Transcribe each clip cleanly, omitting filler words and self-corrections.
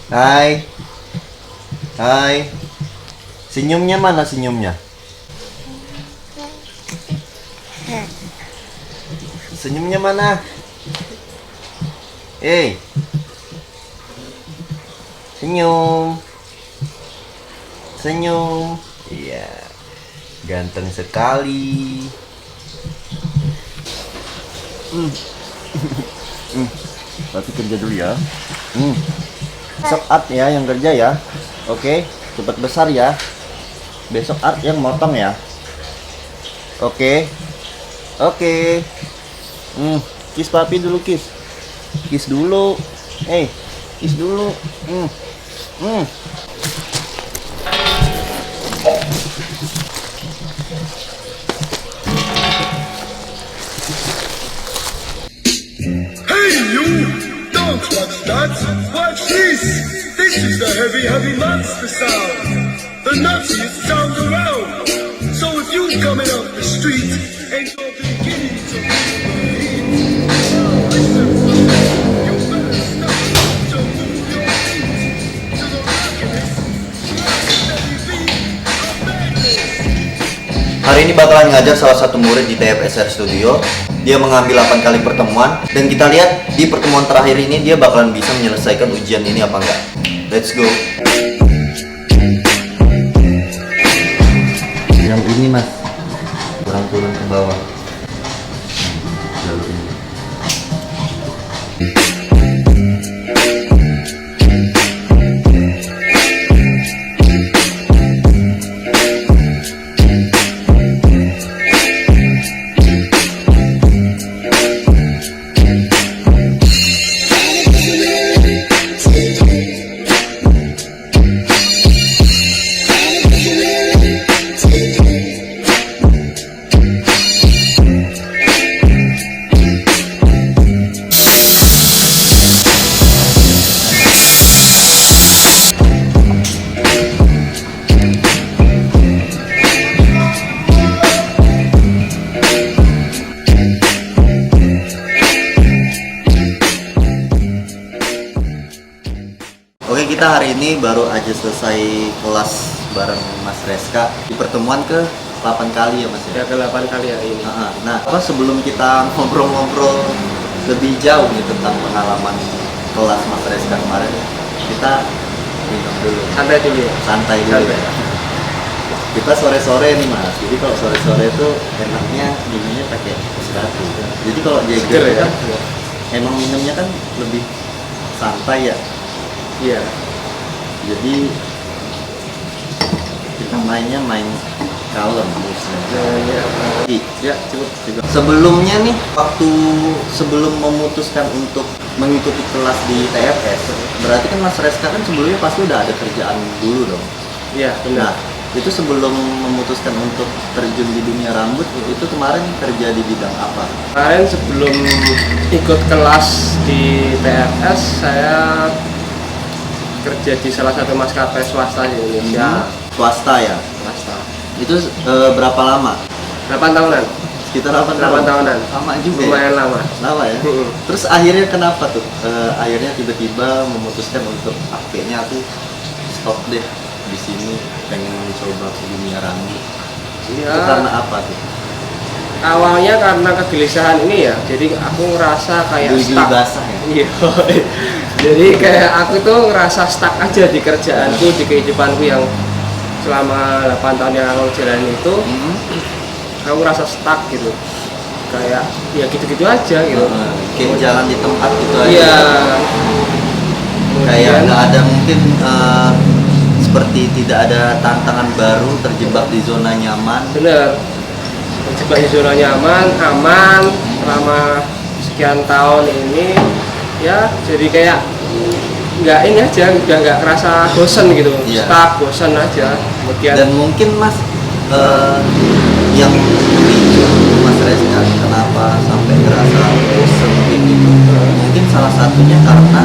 Hai. Hai. Senyumnya mana senyumnya? Senyumnya mana? Senyum. Senyum. Iya. Ganteng sekali. Tapi kerja dulu ya. Besok Art ya yang kerja ya. Oke, cepat besar ya. Besok Art yang motong ya. Oke. Oke. Kiss papi dulu, kiss. Kiss dulu. Kiss dulu. Hey you! Don't watch that! Watch this! This is the heavy, heavy monster sound! The nuttiest sound around! So if you coming up the street and you're beginning to listen, you better stop to move your feet to the rockiness, steady beat of madness. Hari ini bakalan ngajar salah satu murid di TFSR Studio. Dia mengambil 8 kali pertemuan dan kita lihat di pertemuan terakhir ini dia bakalan bisa menyelesaikan ujian ini apa enggak. Let's go. Yang ini mas, kurang turun ke bawah. Lalu ini. Oke, kita hari ini baru aja selesai kelas bareng Mas Reska di pertemuan ke 8 kali ya Mas ya? Ya ke-8 kali hari ini. Nah, sebelum kita ngobrol-ngobrol lebih jauh nih tentang pengalaman kelas Mas Reska kemarin, kita minum dulu. Santai dulu ya. Santai dulu. Kita sore-sore nih Mas, jadi kalau sore-sore itu enaknya minumnya pakai es batu. Jadi kalau Jagger Seger ya? kan emang minumnya kan lebih santai ya. Iya. Jadi kita mainnya main kalem Ya. Ya, cukup. Sebelumnya nih, sebelum memutuskan untuk mengikuti kelas di TFS, berarti kan Mas Reska kan sebelumnya pasti udah ada kerjaan dulu dong. Iya, Nah, benar. itu sebelum memutuskan untuk terjun di dunia rambut, itu kemarin kerja di bidang apa? Kemarin sebelum ikut kelas di TFS, saya kerja di salah satu maskapai swasta di Indonesia. Swasta ya? Swasta. Itu berapa lama? 8 tahunan. Sekitar 8 8 tahun? tahunan. Lama juga ya? Lumayan lama. Lama ya? Terus akhirnya kenapa tuh? Akhirnya tiba-tiba memutuskan untuk kayaknya aku stop deh di sini, pengen mencoba ke dunia rambut. Itu Ya, karena apa tuh? awalnya karena kegelisahan ini ya. Jadi aku ngerasa kayak Gigi stuck. basah ya? Iya. Jadi kayak aku tuh ngerasa stuck aja di kerjaanku, di kehidupanku yang selama 8 tahun yang aku jalanin itu. Aku ngerasa stuck gitu, kayak ya gitu-gitu aja gitu. Kayak jalan di tempat gitu aja. Iya. Kayak Kemudian, nggak ada mungkin seperti tidak ada tantangan baru, terjebak di zona nyaman. bener, terjebak di zona nyaman, aman selama sekian tahun ini, ya jadi kayak nggak ini aja, udah nggak kerasa bosen gitu, Iya. stuck, bosen aja. Kemudian Dan mungkin Mas yang memicu Mas Reska kenapa sampai ngerasa bosen ini, mungkin salah satunya karena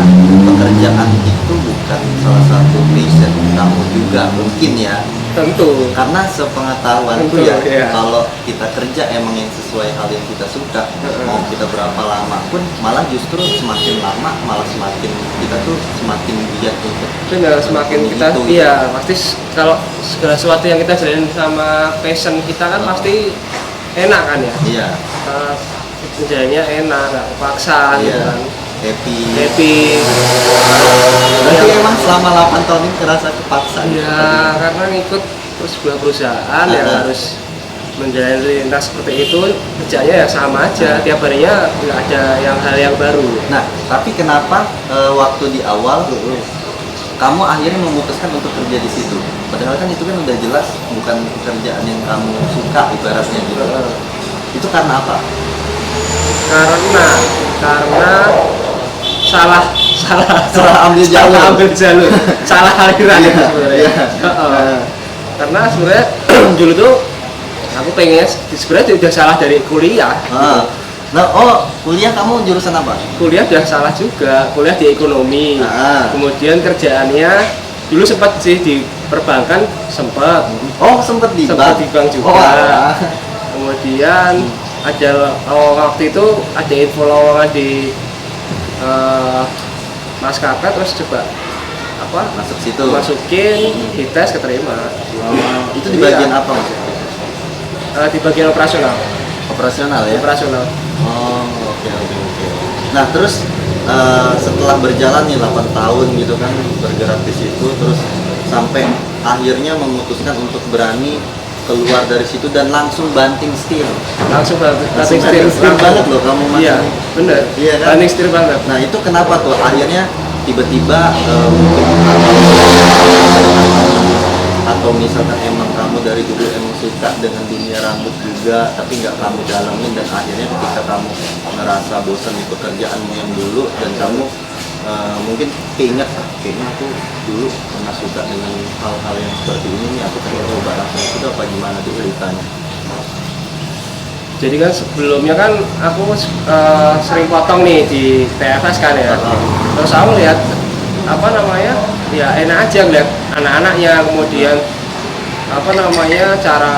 pekerjaan itu bukan salah satu passion kamu juga mungkin ya. tentu. Karena sepengetahuanku Tentu, ya, iya. kalau kita kerja emang yang sesuai hal yang kita suka, mau kita berapa lama pun, malah justru semakin lama malah semakin kita tuh semakin giat untuk Benar, semakin kita gitu. iya pasti kalau segala sesuatu yang kita jalanin sama passion kita kan pasti enak kan ya. Iya, Jalannya enak, nggak kepaksa gitu iya, kan. happy. Happy. Berarti Yang- emang selama 8 tahun ini kerasa kepaksa. Iya, karena ngikut sebuah perusahaan yang harus menjalani lintas seperti itu, kerjanya ya sama aja, tiap harinya nggak ada hal yang baru. Nah, tapi kenapa waktu di awal kamu akhirnya memutuskan untuk kerja di situ? Padahal kan itu kan udah jelas bukan pekerjaan yang kamu suka ibaratnya gitu. Itu karena apa? Karena salah Salah ambil jalur. salah ambil jalur, salah aliran Iya, itu sebenarnya. iya. Heeh. Karena sebenarnya dulu tuh aku pengennya sebenarnya udah salah dari kuliah. Ah. Nah, kuliah kamu jurusan apa? Kuliah udah salah juga, kuliah di ekonomi. Ah. Kemudian kerjaannya dulu sempat sih di perbankan, sempat Oh, sempet di sempat di bank juga. Oh, alah. Kemudian ada waktu itu ada info lowongan di maskapai, terus coba Masuk situ. masukin, dites, keterima. Itu di bagian apa Mas? Di bagian operasional. Operasional ya? Operasional. Oh, oke. Nah, terus setelah berjalan nih 8 tahun gitu kan bergerak di situ, terus sampai akhirnya memutuskan untuk berani keluar dari situ dan langsung banting setir. Langsung banting Banting setir banget loh kamu Mas. Iya, bener. Iya kan? Banting setir banget. Nah, itu kenapa tuh akhirnya tiba-tiba atau misalkan emang kamu dari dulu emang suka dengan dunia rambut juga tapi nggak kamu dalamin dan akhirnya ketika kamu ngerasa bosan di pekerjaanmu yang dulu dan kamu mungkin keinget kayaknya aku dulu pernah suka dengan hal-hal yang seperti ini nih, aku pengen coba langsung itu apa gimana tuh ceritanya? Jadi kan sebelumnya kan aku sering potong nih di TFS kan ya. Terus aku lihat ya enak aja ngeliat anak-anaknya, kemudian cara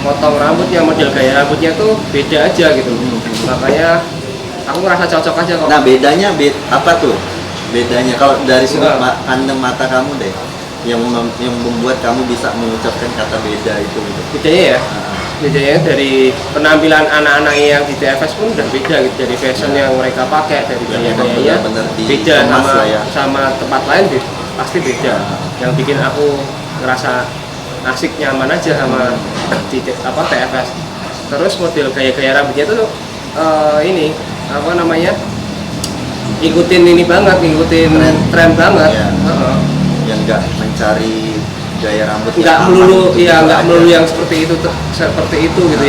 potong rambutnya, model gaya rambutnya tuh beda aja gitu. Makanya aku ngerasa cocok aja kok. Nah, bedanya apa tuh? Bedanya kalau dari sudut pandang mata kamu deh, yang membuat kamu bisa mengucapkan kata beda itu gitu. Bedanya ya, bedanya dari penampilan anak-anak yang di TFS pun udah beda gitu, dari fashion yang mereka pakai, dari gaya-gayanya benar-benar beda dikemas sama lah ya. sama tempat lain pasti beda. Yang bikin aku ngerasa asik, nyaman aja sama di TFS. Terus model gaya-gaya rambutnya tuh ngikutin ini banget, ngikutin tren banget. Iya. Heeh. Yang nggak mencari gaya rambut Nggak yang melulu aman gitu ya nggak aja. melulu yang seperti itu gitu,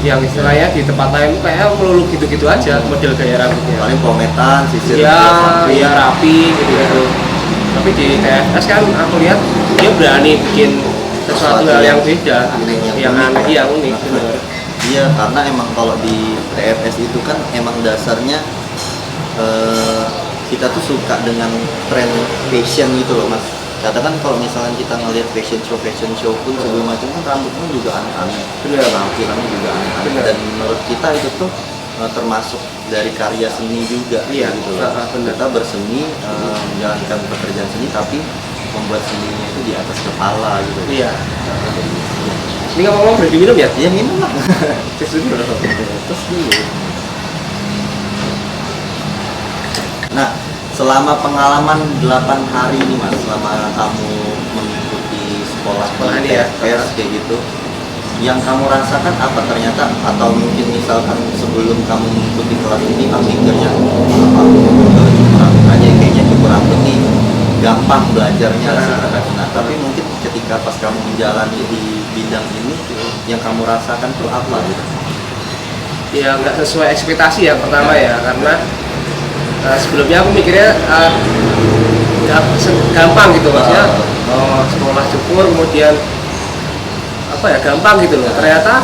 yang istilahnya di tempat lain kayak melulu gitu aja model gaya rambutnya. paling pometan, sisir Ya, samping. ya rapi gitu. Tapi di TFS kan aku lihat dia berani bikin sesuatu hal yang beda, yang aneh, yang unik. Bener. Iya, karena emang kalau di TFS itu kan emang dasarnya kita tuh suka dengan tren fashion gitu loh Mas. Katakan kalau misalnya kita ngelihat fashion show pun segala macam kan rambutnya juga aneh-aneh, tampilannya juga aneh-aneh. Bener. Dan menurut kita itu tuh termasuk dari karya seni juga Iya, gitu loh. bener. Kita berseni, menjalankan pekerjaan seni tapi membuat seninya itu di atas kepala gitu. Iya. Ini ngomong-ngomong berhenti minum ya? Ya minum lah. Tes dulu. Terus dulu. Nah, selama pengalaman 8 hari ini Mas, selama kamu mengikuti sekolah ini ya, TFS kayak gitu, yang kamu rasakan apa ternyata, atau mungkin misalkan sebelum kamu mengikuti kelas ini kamu mikirnya aja kayaknya cukup rambut nih gampang belajarnya nah tapi mungkin ketika pas kamu menjalani di bidang ini yang kamu rasakan tuh apa gitu? Ya nggak sesuai ekspektasi ya pertama ya, karena sebelumnya aku mikirnya gampang gitu, maksudnya sekolah cukur kemudian gampang gitu loh. Ternyata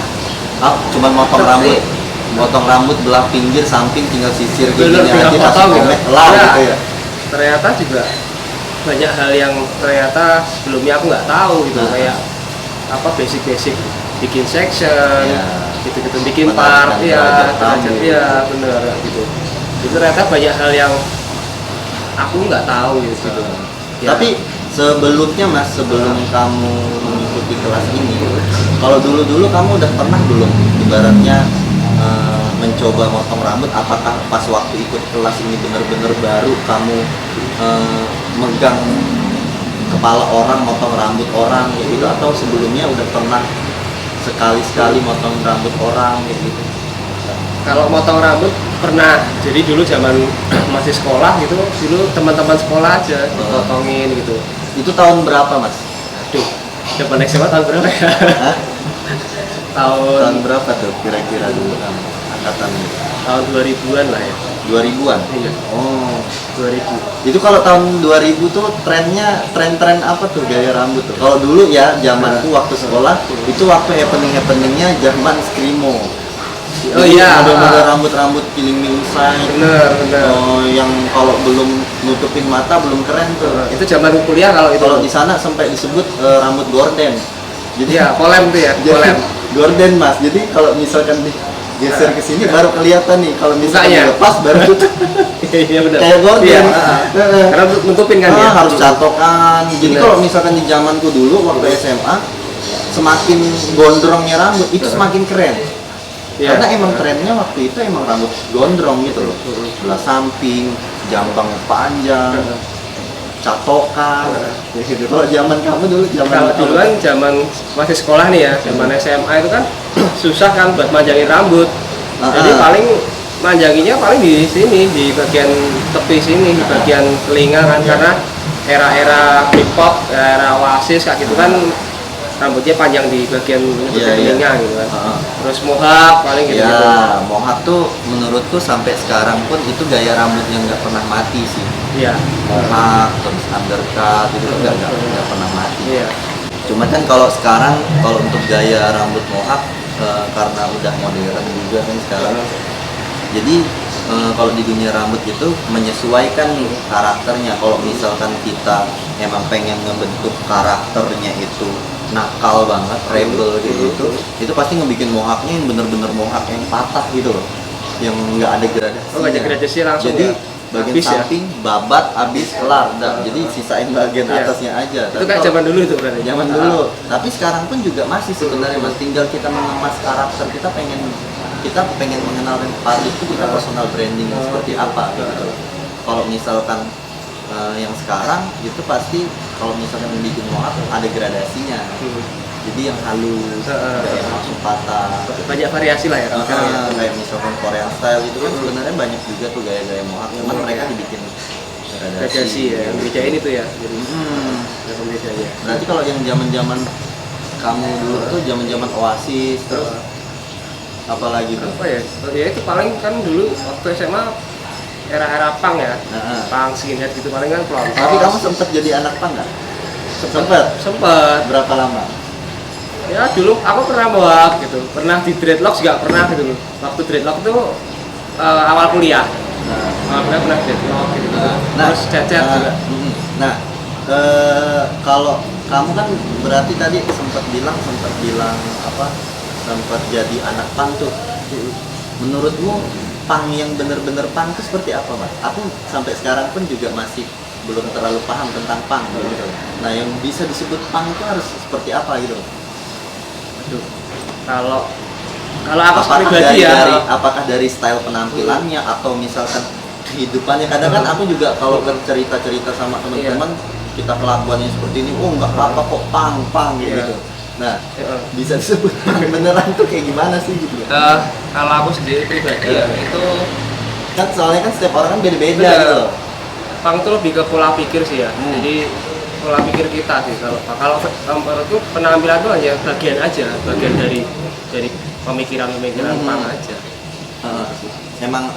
Cuman motong rambut belah pinggir samping tinggal sisir kayak bener gini tinggal aja potong kasih gitu. pomade lah Ya, gitu ya. ternyata juga banyak hal yang ternyata sebelumnya aku nggak tahu gitu. Nah. Kayak apa basic bikin section, Ya. gitu-gitu bikin Menarikkan part, ya derajat derajat, kamu. ya bener gitu. Itu ternyata banyak hal yang aku nggak tahu gitu. Ya. Tapi sebelumnya Mas, sebelum kamu mengikuti kelas ini, kalau dulu kamu udah pernah belum ibaratnya mencoba motong rambut? Apakah pas waktu ikut kelas ini bener-bener baru kamu megang kepala orang, motong rambut orang kayak gitu, atau sebelumnya udah pernah sekali-sekali motong rambut orang kayak gitu? Kalau motong rambut pernah, jadi dulu zaman masih sekolah gitu, dulu teman-teman sekolah aja dipotongin gitu. Itu tahun berapa Mas? Aduh, zaman SMA tahun berapa ya? Hah? tahun Tahun berapa tuh kira-kira dulu kamu angkatan tahun 2000-an lah ya. 2000-an? Iya, Oh, 2000. itu kalau tahun 2000 tuh trennya tren apa tuh gaya rambut tuh? Kalau dulu ya zamanku waktu sekolah itu waktu happeningnya zaman screamo. Oh iya, Model-model rambut killing me inside. bener. Oh, yang kalau belum nutupin mata belum keren tuh. Itu zaman kuliah kalau itu. Kalau di sana sampai disebut rambut gorden. Jadi Iya, polem tuh ya, jadi polem. gorden Mas. Jadi kalau misalkan digeser ke sini baru kelihatan nih. Kalau misalkan Mukanya. dilepas baru tutup. Iya benar. Kayak gorden. Iya, Heeh. karena nutupin kan ya. Harus catokan. Jadi Bener. kalau misalkan di zamanku dulu waktu SMA, semakin gondrongnya rambut itu semakin keren. Iya. Karena emang trennya waktu itu emang rambut gondrong gitu loh. Belah samping, jambang panjang, catokan. Gitu. Kalau zaman kamu dulu Kalau dulu kan zaman masih sekolah nih ya, zaman SMA itu kan susah kan buat manjangin rambut. Jadi paling manjanginnya paling di sini, di bagian tepi sini, di bagian telinga kan, karena era-era K-pop, era Oasis kayak gitu kan rambutnya panjang di bagian telinga gitu kan. Terus mohawk paling gitu. Ya, mohawk tuh menurutku sampai sekarang pun itu gaya rambut yang nggak pernah mati sih. Iya. Mohawk, terus undercut itu tuh nggak pernah mati. Iya. Cuma kan kalau sekarang kalau untuk gaya rambut mohawk karena udah modern juga kan sekarang. Jadi kalau di dunia rambut itu menyesuaikan nih karakternya. Kalau misalkan kita emang pengen ngebentuk karakternya itu nakal banget, rebel gitu, itu pasti ngebikin mohawknya yang bener-bener mohawk yang patah gitu loh, yang nggak ada gradasi. Oh, nggak ada gradasi langsung Jadi ya? bagian Habis ya? samping babat habis kelar, dah. Jadi sisain bagian Iya. atasnya aja. Itu Tapi kayak kalau- zaman dulu itu berarti. zaman dulu. Tapi sekarang pun juga masih sebenarnya Mas, tinggal kita mengemas karakter kita pengen mengenalkan part itu kita personal branding seperti apa gitu. Kalau misalkan yang sekarang itu pasti kalau misalkan bikin mohawk ada gradasinya. Jadi yang halus, nggak yang langsung patah. Banyak variasi lah ya sekarang ya. Kayak misalkan Korean style itu kan sebenarnya banyak juga tuh gaya-gaya mohawk, cuman mereka dibikin Gradasi ya, yang bedain itu ya. Jadi ada pembedanya. Berarti kalau yang zaman-zaman kamu dulu tuh zaman-zaman Oasis terus apalagi tuh? Apa ya? Ya itu paling kan dulu waktu SMA era-era punk ya. Nah, Punk skinhead gitu paling kan pelontos. tapi kamu sempet jadi anak pang nggak? Sempet. Sempet. Berapa lama? Ya dulu aku pernah mohawk gitu. Pernah di dreadlock juga pernah gitu loh. Waktu dreadlock itu awal kuliah. Awal kuliah pernah dreadlock gitu. Terus cacat juga. Nah, kalau kamu kan berarti tadi sempat bilang apa? Sempat jadi anak pang tuh. Menurutmu pang yang bener-bener pang itu seperti apa, Mas? Aku sampai sekarang pun juga masih belum terlalu paham tentang pang gitu. Nah, yang bisa disebut pang itu harus seperti apa gitu? Aduh. Kalau aku dari, pribadi ya. apakah dari style penampilannya atau misalkan kehidupannya? Kadang kan aku juga kalau cerita-cerita sama teman-teman kita kelakuannya seperti ini, oh nggak apa-apa kok pang gitu. Nah, bisa disebut pang beneran tuh kayak gimana sih gitu? Kalau aku sendiri pribadi ya itu Kan soalnya kan setiap orang kan beda-beda Bener. gitu. punk itu lebih ke pola pikir sih ya. Jadi pola pikir kita sih. Kalau menurutku penampilan itu hanya bagian aja, bagian dari pemikiran punk aja. Emang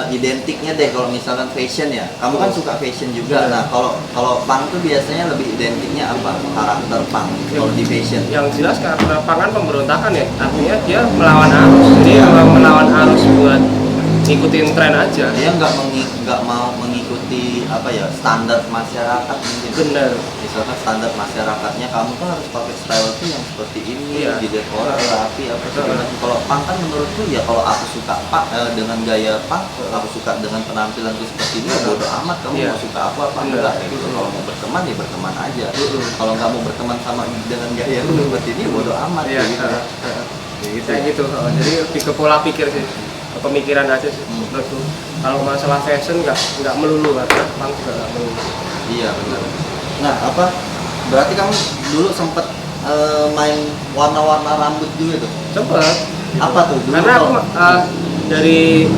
identiknya deh kalau misalkan fashion ya. Kamu kan suka fashion juga. Nah, kalau punk tuh biasanya lebih identiknya apa? Karakter punk kalau di fashion. Yang jelas karena punk kan pemberontakan ya, artinya dia melawan arus. Jadi melawan arus buat ngikutin tren aja. Dia nggak mau mengikuti mengikuti apa ya, standar masyarakat mungkin. Bener. Misalkan standar masyarakatnya kamu tuh harus pakai style tuh yang seperti ini, Iya. di dekor rapi apa segala macam. Kalau punk kan menurutku ya, kalau aku suka dengan gaya punk, aku suka dengan penampilanku seperti ini, ya bodo amat kamu Iya. mau suka aku apa Bener. enggak kayak gitu. Kalau mau berteman ya berteman aja. Mm-mm. Kalau nggak mau berteman sama dengan gaya lu seperti ini, bodo amat Iya. kayak gitu. Kayak gitu. Kayak gitu. Jadi lebih ke pola pikir sih, pemikiran aja sih menurutku. Kalau masalah fashion nggak melulu, karena punk juga nggak melulu. Iya benar. Nah apa? Berarti kamu dulu sempet main warna-warna rambut juga tuh? Sempet. Apa tuh? Dulu Karena aku kalau- dari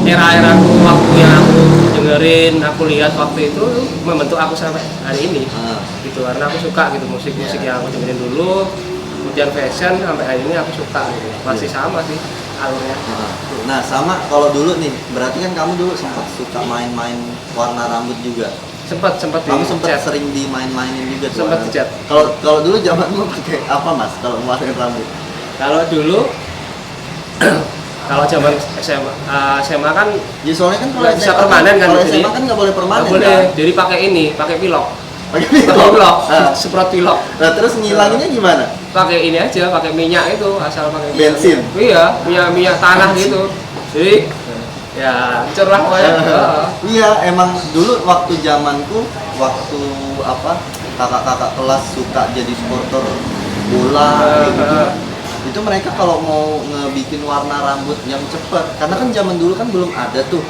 era-era aku, waktu yang aku dengerin, aku lihat waktu itu membentuk aku sampai hari ini. Gitu, karena aku suka gitu musik-musik Iya. yang aku dengerin dulu, kemudian fashion sampai hari ini aku suka gitu. Masih Iya. sama sih alurnya. Nah sama kalau dulu nih, berarti kan kamu dulu sempat suka main-main warna rambut juga. Sempat Kamu sempat dicat. sering dimain-mainin juga tuh. Sempat warna. dicat. Kalau dulu zamanmu pakai apa mas? Kalau warnain rambut? Kalau dulu kalau zaman SMA kan Ya soalnya kan kalau nggak bisa SMA permanen kan, kalau jadi SMA kan nggak boleh permanen nggak boleh. kan? Jadi pakai ini, pakai pilok. Pakai Pakai pilok, Ah. semprot pilok. Nah terus ngilanginnya gimana? Pakai ini aja, pakai minyak itu, asal pakai minyak. Bensin? Iya, minyak tanah gitu. Jadi ya hancur lah pokoknya. Heeh. Iya, emang dulu waktu zamanku, waktu apa kakak-kakak kelas suka jadi supporter bola kayak gitu. Itu mereka kalau mau ngebikin warna rambut yang cepet, karena kan zaman dulu kan belum ada tuh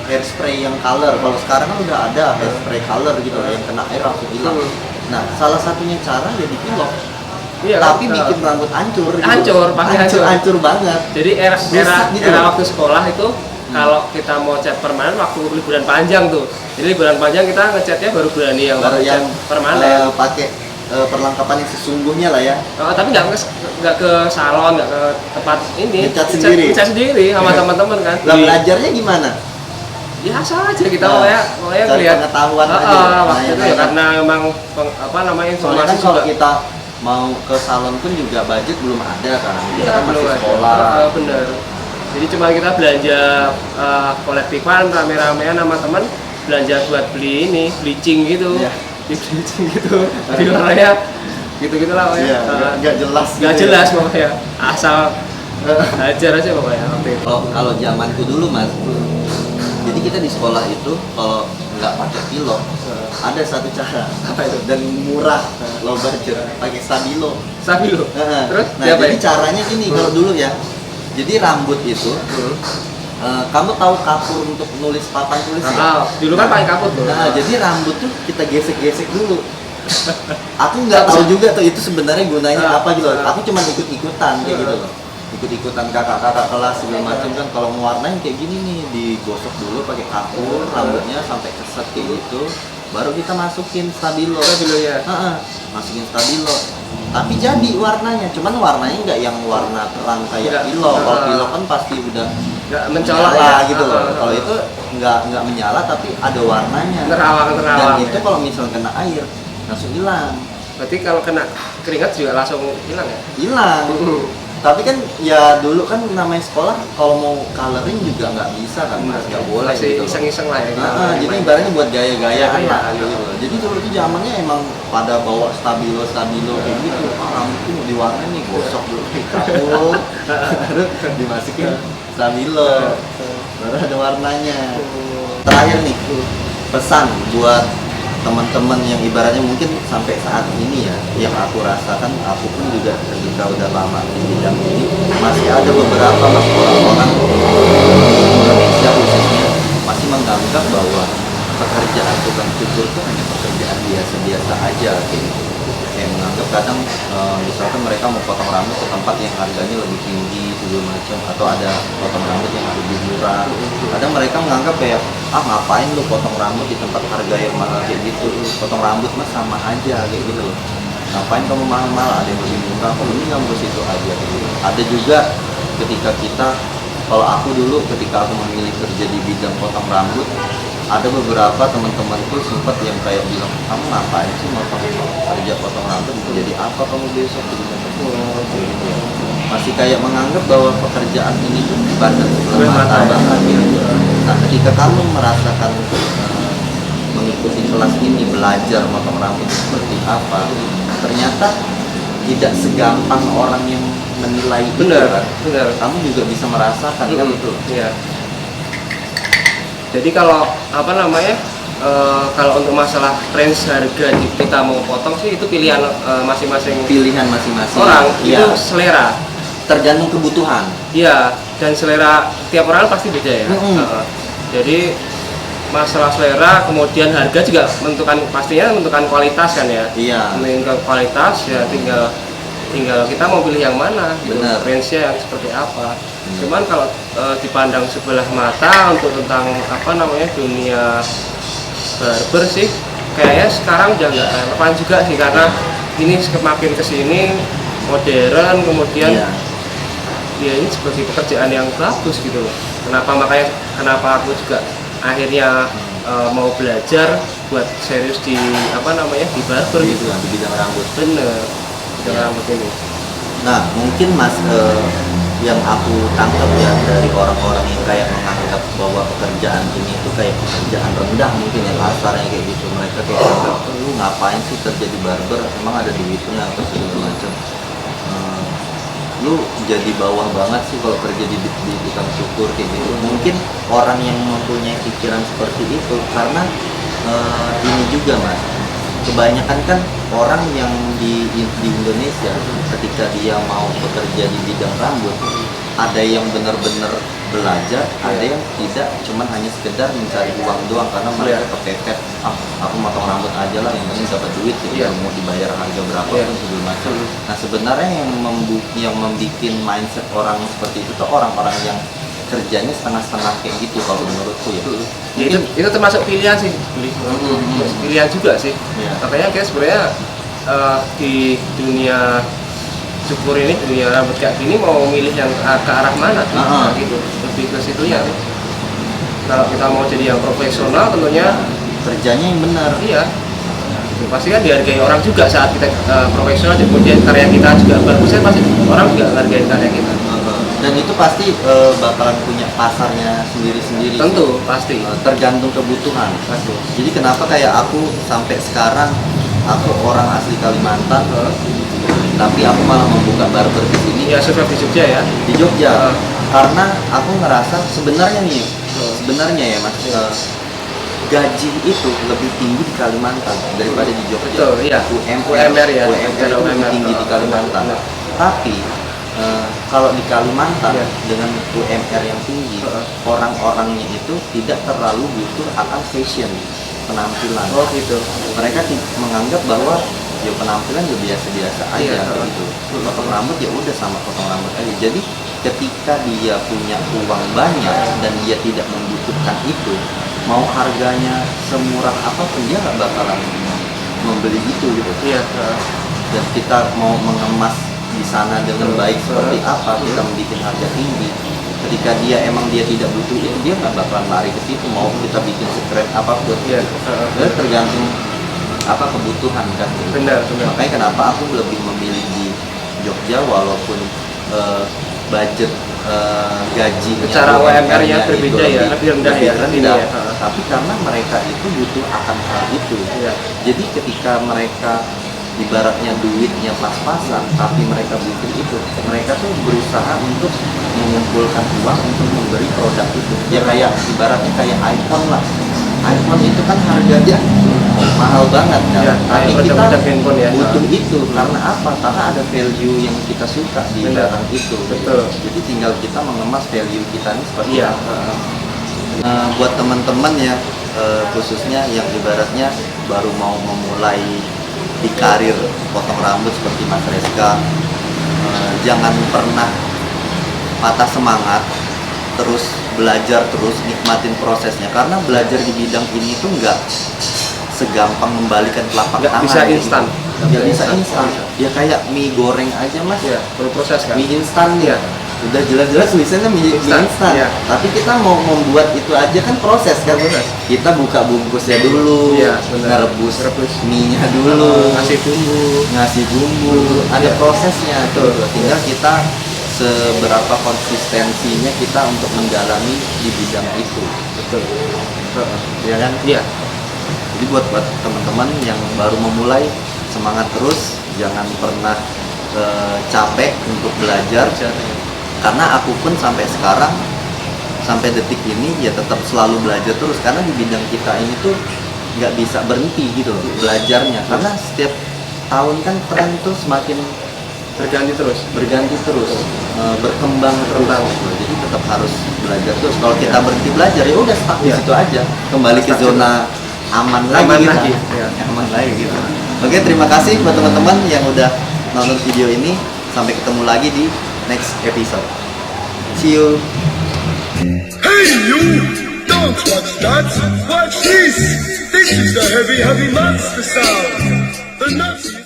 hairspray yang color. Kalau sekarang kan udah ada hairspray color gitu lah, yang kena air langsung hilang. Nah, salah satunya cara ya dipilok. Iya, Tapi kan? bikin rambut hancur. Gitu. Hancur, pasti hancur. Hancur banget. Jadi era Rusak gitu era loh. waktu sekolah itu kalau kita mau cat permanen waktu liburan panjang tuh. Jadi liburan panjang kita ngecatnya baru berani yang Baru cat yang permanen. pakai perlengkapan yang sesungguhnya lah ya. Oh, tapi nggak ke salon, nggak ke tempat ini. Ngecat sendiri? Ngecat sendiri sama Iya. teman-teman kan. Lah Di- belajarnya gimana? biasa aja kita Nah, pokoknya cari ngeliat pengetahuan aja. waktu itu ya Nanya-nanya. karena memang apa namanya Soalnya informasi kan kalau juga kita mau ke salon pun juga budget belum ada kan. Kita iya, kan belum masih ada. sekolah. Bener. Jadi cuma kita belanja kolektifan rame-ramean sama teman, belanja buat beli ini bleaching gitu. Iya. Di bleaching gitu. Jadi warnanya gitu-gitu lah pokoknya. Iya, nggak jelas. Nggak gitu jelas ya. pokoknya. Asal ajar aja pokoknya waktu itu. Kalau zamanku dulu mas, jadi kita di sekolah itu kalau nggak pakai pilok, ada satu cara Apa itu? dan murah, low budget, pakai stabilo. Stabilo. Heeh. Terus Nah diapain? jadi caranya gini kalau dulu ya, jadi rambut itu, kamu tahu kapur untuk nulis papan tulis ya? Dulu kan pakai kapur tuh. Nah, jadi rambut tuh kita gesek-gesek dulu. Aku nggak tahu juga tuh itu sebenarnya gunanya apa gitu. Aku cuma ikut-ikutan kayak gitu loh. Ikut-ikutan kakak-kakak kelas segala macam kan, kalau mewarnain kayak gini nih, digosok dulu pakai kapur rambutnya sampai keset kayak gitu. Baru kita masukin stabilo. Stabilo ya. Heeh, masukin stabilo. Tapi jadi warnanya, cuman warnanya nggak yang warna terang kayak Nggak. pilok. Kalau pilok kan pasti udah Nggak mencolok menyala ya. gitu loh. Kalau itu nggak menyala tapi ada warnanya. Terawang. Dan itu Ya. kalau misal kena air langsung hilang. Berarti kalau kena keringat juga langsung hilang ya? Hilang. Tapi kan ya dulu kan namanya sekolah kalau mau coloring juga nggak bisa kan mas, nggak boleh Masih gitu loh. iseng-iseng lah ya. Jadi ibaratnya buat gaya-gayaan Iya, lah iya. gitu loh. Jadi dulu itu zamannya emang pada bawa stabilo kayak gitu. Rambutku mau diwarnain nih, gosok dulu di kapur, baru dimasukin stabilo, baru ada warnanya. Terakhir nih, pesan buat teman-teman yang ibaratnya mungkin sampai saat ini ya, yang aku rasakan, aku pun juga ketika udah lama di bidang ini, masih ada beberapa mas orang-orang Indonesia khususnya masih menganggap bahwa pekerjaan tukang cukur itu hanya pekerjaan biasa-biasa aja gitu. Kayak menganggap kadang misalkan mereka mau potong rambut ke tempat yang harganya lebih tinggi segala macam, atau ada potong rambut yang lebih murah. Kadang mereka menganggap kayak ngapain lu potong rambut di tempat harga yang mahal kayak gitu, potong rambut mah sama aja kayak gitu loh. Ngapain kamu mahal-mahal, ada yang lebih murah, kalau ini kamu ke situ aja kayak gitu. Ada juga ketika kita, kalau aku dulu ketika aku memilih kerja di bidang potong rambut, ada beberapa teman-temanku sempat yang kayak bilang, kamu ngapain sih mau kerja potong rambut, jadi apa kamu besok gitu. Masih kayak menganggap bahwa pekerjaan ini tuh dipandang sebelah mata banget gitu. Nah ketika kamu merasakan mengikuti kelas ini, belajar motong rambut seperti apa, ternyata tidak segampang orang yang menilai itu Benar, kan. benar. Kamu juga bisa merasakan kan itu. Iya. Jadi kalau apa namanya, kalau untuk masalah range harga kita mau potong sih itu pilihan masing-masing Pilihan masing-masing orang, Iya, itu selera. tergantung kebutuhan. Iya, dan selera tiap orang pasti beda ya. Jadi masalah selera, kemudian harga juga pastinya menentukan kualitas kan ya. Iya. Menentukan kualitas ya, tinggal kita mau pilih yang mana, gitu. Benar. Range-nya yang seperti apa. Cuman kalau dipandang sebelah mata untuk tentang apa namanya dunia barber sih, kayaknya sekarang udah nggak relevan juga sih, karena ini semakin kesini modern, kemudian Iya. ya ini sebagai pekerjaan yang bagus gitu loh. Kenapa aku juga akhirnya mau belajar buat serius di apa namanya di barber Di gitu. bidang rambut. Bener, Iya. dengan rambut ini. Nah, mungkin Mas, yang aku tangkap ya dari orang-orang yang kayak menganggap bahwa pekerjaan ini tuh kayak pekerjaan rendah, mungkin ya kasarnya kayak gitu. Mereka kayak anggap, lu ngapain sih kerja di barber, emang ada duitnya atau segala macam. Lu jadi bawah banget sih kalau kerja di tukang cukur kayak gitu. Mungkin orang yang mempunyai pikiran seperti itu karena ini juga Mas, kebanyakan kan orang yang di Indonesia ketika dia mau bekerja di bidang rambut, ada yang benar-benar belajar, ada yang tidak, cuman hanya sekedar mencari uang doang karena mereka kepepet, aku motong rambut aja lah, yang penting dapat duit gitu, mau dibayar harga berapa pun segala macam. Nah, sebenarnya yang membuat mindset orang seperti itu tuh orang-orang yang kerjanya setengah-setengah kayak gitu kalau menurutku ya. Ya, itu termasuk pilihan sih, pilihan juga sih. Iya. Makanya kayak sebenarnya di dunia cukur ini, dunia rambut kayak gini, mau milih yang ke arah mana sih? Nah, gitu, lebih ke situ ya. Kalau kita mau jadi yang profesional, tentunya kerjanya yang benar. iya. Gitu. Pasti kan dihargai orang juga saat kita profesional, kemudian karya kita juga bagus, kan pasti orang juga menghargai karya kita. Dan itu pasti bakalan punya pasarnya sendiri-sendiri. Tentu, pasti. Tergantung kebutuhan. Pasti. Jadi kenapa kayak aku sampai sekarang, aku orang asli Kalimantan, tapi aku malah membuka barber di sini. Ya, survive di Jogja ya. Di Jogja. Karena aku ngerasa sebenarnya ya Mas, gaji itu lebih tinggi di Kalimantan daripada di Jogja. Betul, iya. UMR ya. UMR itu lebih tinggi di Kalimantan. Tapi kalau di Kalimantan dengan UMR yang tinggi, orang-orangnya itu tidak terlalu butuh akan fashion, penampilan. Oh gitu. Mereka menganggap bahwa ya penampilan ya biasa-biasa aja gitu. Potong rambut ya udah sama potong rambut aja. Jadi ketika dia punya uang banyak dan dia tidak membutuhkan itu, mau harganya semurah apapun dia nggak bakalan membeli itu gitu. Iya. Dan kita mau mengemas di sana dengan baik seperti apa, kita membuat harga tinggi. Ketika dia tidak butuh itu, dia nggak bakalan lari ke situ. Mau kita bikin sekeren apapun, dan tergantung apa kebutuhan kan. Benar. Makanya kenapa aku lebih memilih di Jogja walaupun budget gajinya Secara UMR-nya berbeda ya, lebih rendah ya. Tapi karena mereka itu butuh akan hal itu. Jadi ketika mereka ibaratnya duitnya pas-pasan, tapi mereka butuh itu, mereka tuh berusaha untuk mengumpulkan uang untuk memberi produk itu. Ya kayak ibaratnya kayak iPhone lah. iPhone itu kan harganya mahal banget kan, tapi kita handphone ya. butuh itu karena apa? Karena ada value yang kita suka di barang itu. Betul. Jadi tinggal kita mengemas value kita ini seperti apa. Buat teman-teman ya, khususnya yang ibaratnya baru mau memulai di karir potong rambut seperti Mas Reska, jangan pernah patah semangat, terus belajar terus, nikmatin prosesnya, karena belajar di bidang ini tuh nggak segampang membalikan telapak tangan. Bisa instan. Nggak bisa instan. Ya kayak mie goreng aja Mas. Ya, perlu proses kan. Mie instan ya. Udah jelas-jelas tulisannya mie instan. Ya. Tapi kita mau membuat itu aja kan proses kan. Kita buka bungkusnya dulu, ngerebus mie-nya dulu, ngasih bumbu, ada prosesnya tuh. Tinggal kita seberapa konsistensinya kita untuk mendalami di bidang itu. Betul. Ya kan? Iya. Jadi buat teman-teman yang baru memulai, semangat terus, jangan pernah capek untuk belajar. Karena aku pun sampai sekarang, sampai detik ini ya tetap selalu belajar terus, karena di bidang kita ini tuh nggak bisa berhenti gitu loh belajarnya, karena setiap tahun kan tren tuh semakin berganti terus. Berkembang terus. Jadi tetap harus belajar terus. Kalau kita berhenti belajar ya udah stuck di situ aja, kembali ke zona aman lagi. Ya. Aman lagi gitu. Oke, terima kasih buat teman-teman yang udah nonton video ini. Sampai ketemu lagi di next episode. See you. Hey you! Don't watch that! Watch this! This is the heavy monster sound! The Nazis